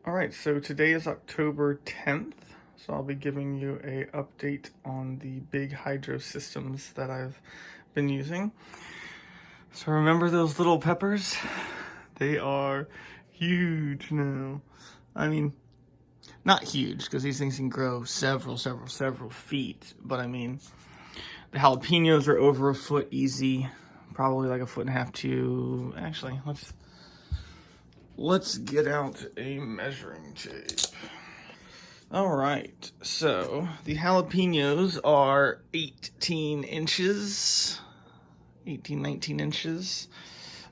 All right, so today is October 10th, so I'll be giving you a update on the big hydro systems that I've been using. So remember those little peppers? They are huge now. I mean, not huge because these things can grow several feet, but I mean, the jalapenos are over a foot easy, probably like a foot and a half to, actually, let's get out a measuring tape. All right, so the jalapenos are 18 inches, 19 inches,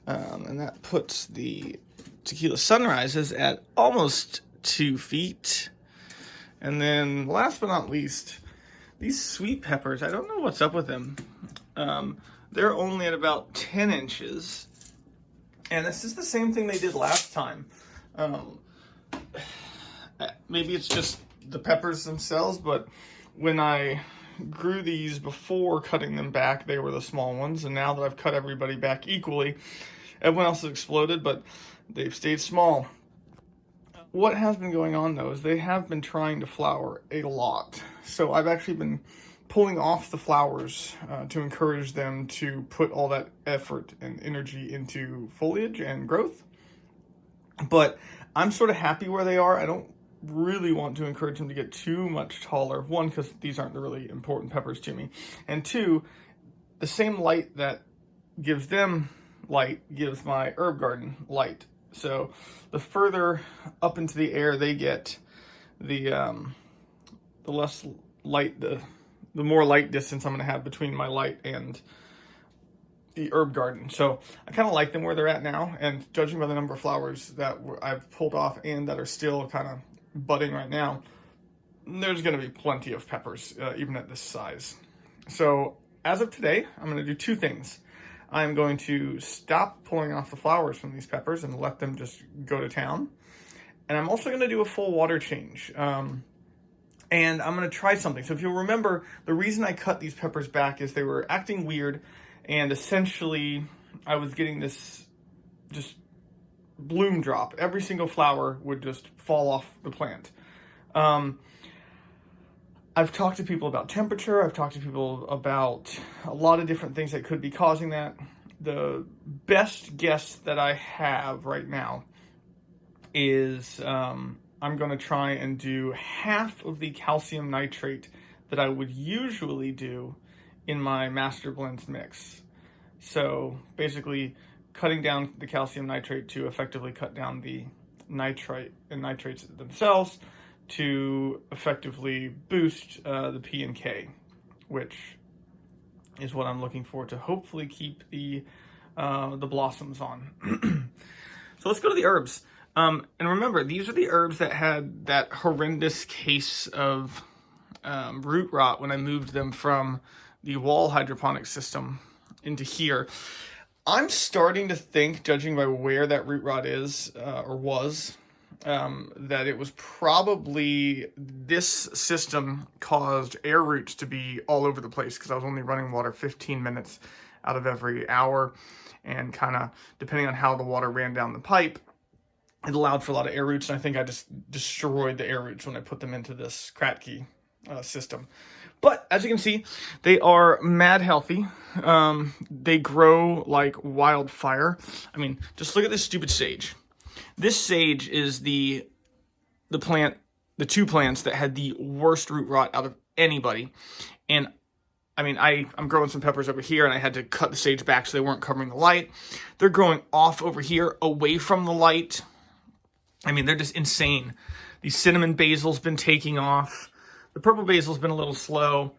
and that puts the tequila sunrises at almost 2 feet. And then last but not least, these sweet peppers, I don't know what's up with them. They're only at about 10 inches. And this is the same thing they did last time. Maybe it's just the peppers themselves, but when I grew these before cutting them back, they were the small ones. And now that I've cut everybody back equally, everyone else has exploded, but they've stayed small. What has been going on, though, is they have been trying to flower a lot. So I've actually been pulling off the flowers to encourage them to put all that effort and energy into foliage and growth. But I'm sort of happy where they are. I don't really want to encourage them to get too much taller. One, because these aren't the really important peppers to me. And two, the same light that gives them light gives my herb garden light. So the further up into the air they get, the less light, the more light distance I'm going to have between my light and the herb garden. So I kind of like them where they're at now, and judging by the number of flowers that I've pulled off and that are still kind of budding right now, there's going to be plenty of peppers, even at this size. So as of today, I'm going to do two things. I'm going to stop pulling off the flowers from these peppers and let them just go to town. And I'm also going to do a full water change. And I'm going to try something. So if you'll remember, the reason I cut these peppers back is they were acting weird, and essentially I was getting this just bloom drop. Every single flower would just fall off the plant. I've talked to people about temperature. I've talked to people about a lot of different things that could be causing that. The best guess that I have right now is I'm going to try and do half of the calcium nitrate that I would usually do in my master blends mix. So basically cutting down the calcium nitrate to effectively cut down the nitrite and nitrates themselves to effectively boost the P and K, which is what I'm looking for to hopefully keep the blossoms on. So let's go to the herbs. And remember, these are the herbs that had that horrendous case of root rot when I moved them from the wall hydroponic system into here. I'm starting to think, judging by where that root rot is or was, that it was probably this system caused air roots to be all over the place because I was only running water 15 minutes out of every hour, and kind of depending on how the water ran down the pipe, it allowed for a lot of air roots, and I think I just destroyed the air roots when I put them into this Kratky system. But as you can see, they are mad healthy. They grow like wildfire. I mean, just look at this stupid sage. This sage is the plant, the two plants that had the worst root rot out of anybody. And I mean, I'm growing some peppers over here, and I had to cut the sage back so they weren't covering the light. They're growing off over here, away from the light. I mean, they're just insane. The cinnamon basil's been taking off. The purple basil's been a little slow.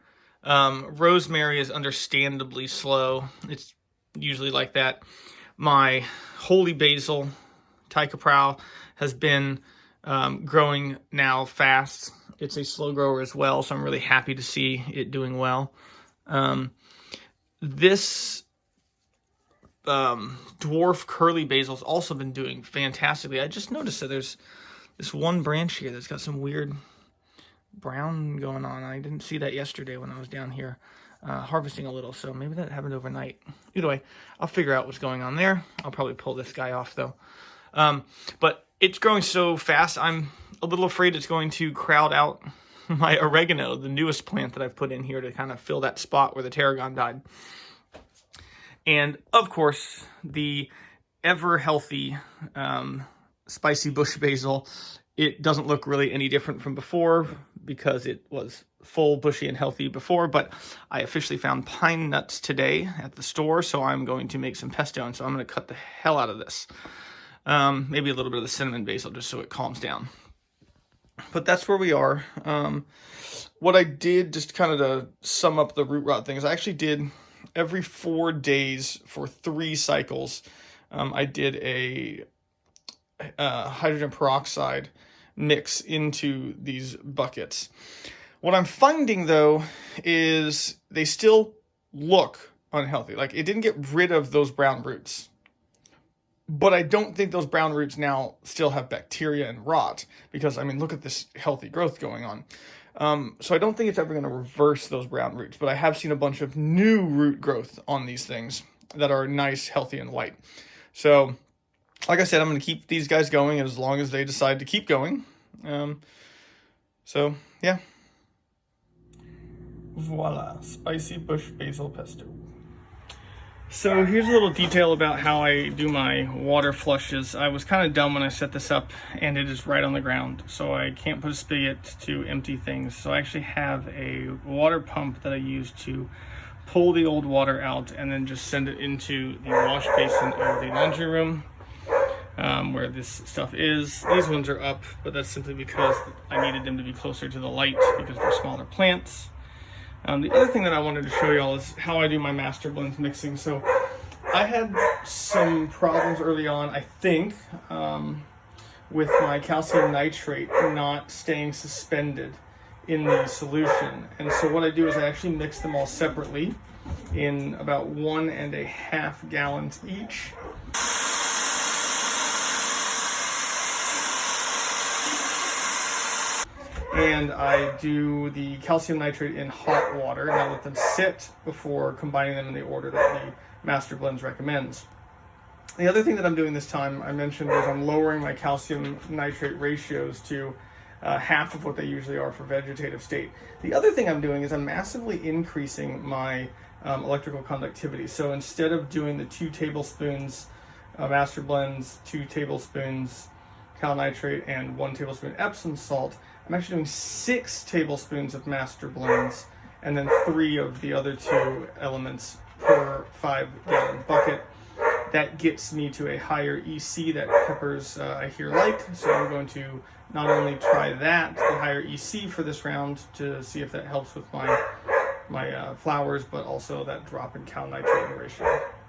Rosemary is understandably slow. It's usually like that. My holy basil, Tycaprow, has been growing now fast. It's a slow grower as well, so I'm really happy to see it doing well. This dwarf curly basil's also been doing fantastically. I just noticed that there's this one branch here that's got some weird brown going on. I didn't see that yesterday when I was down here harvesting a little, so maybe that happened overnight. Either way, I'll figure out what's going on there. I'll probably pull this guy off though. But it's growing so fast, I'm a little afraid it's going to crowd out my oregano, the newest plant that I've put in here to kind of fill that spot where the tarragon died. And of course, the ever healthy spicy bush basil, it doesn't look really any different from before because it was full, bushy, and healthy before, but I officially found pine nuts today at the store, so I'm going to make some pesto, and so I'm going to cut the hell out of this. Maybe a little bit of the cinnamon basil just so it calms down. But that's where we are. What I did, just kind of to sum up the root rot things, I actually did every 4 days for 3 cycles. I did a hydrogen peroxide mix into these buckets. What I'm finding, though, is they still look unhealthy. Like, it didn't get rid of those brown roots. But I don't think those brown roots now still have bacteria and rot, because, I mean, look at this healthy growth going on. So I don't think it's ever going to reverse those brown roots, but I have seen a bunch of new root growth on these things that are nice, healthy, and white. So, like I said, I'm going to keep these guys going as long as they decide to keep going. So, yeah. Voila, spicy bush basil pesto. So here's a little detail about how I do my water flushes. I was kind of dumb when I set this up, and it is right on the ground, so I can't put a spigot to empty things. So I actually have a water pump that I use to pull the old water out and then just send it into the wash basin of the laundry room, where this stuff is. These ones are up, but that's simply because I needed them to be closer to the light because they're smaller plants. The other thing that I wanted to show y'all is how I do my master blends mixing. So I had some problems early on, I think, with my calcium nitrate not staying suspended in the solution. And so what I do is I actually mix them all separately in about 1.5 gallons each. And I do the calcium nitrate in hot water, and I let them sit before combining them in the order that the Master Blends recommends. The other thing that I'm doing this time, I mentioned, is I'm lowering my calcium nitrate ratios to half of what they usually are for vegetative state. The other thing I'm doing is I'm massively increasing my electrical conductivity. So instead of doing the 2 tablespoons Master Blends, 2 tablespoons cal nitrate, and 1 tablespoon Epsom salt, I'm actually doing 6 tablespoons of Master Blends and then 3 of the other 2 elements per 5-gallon bucket. That gets me to a higher EC that peppers I hear like, so I'm going to not only try that, the higher EC for this round to see if that helps with my flowers, but also that drop in cal nitrate ratio.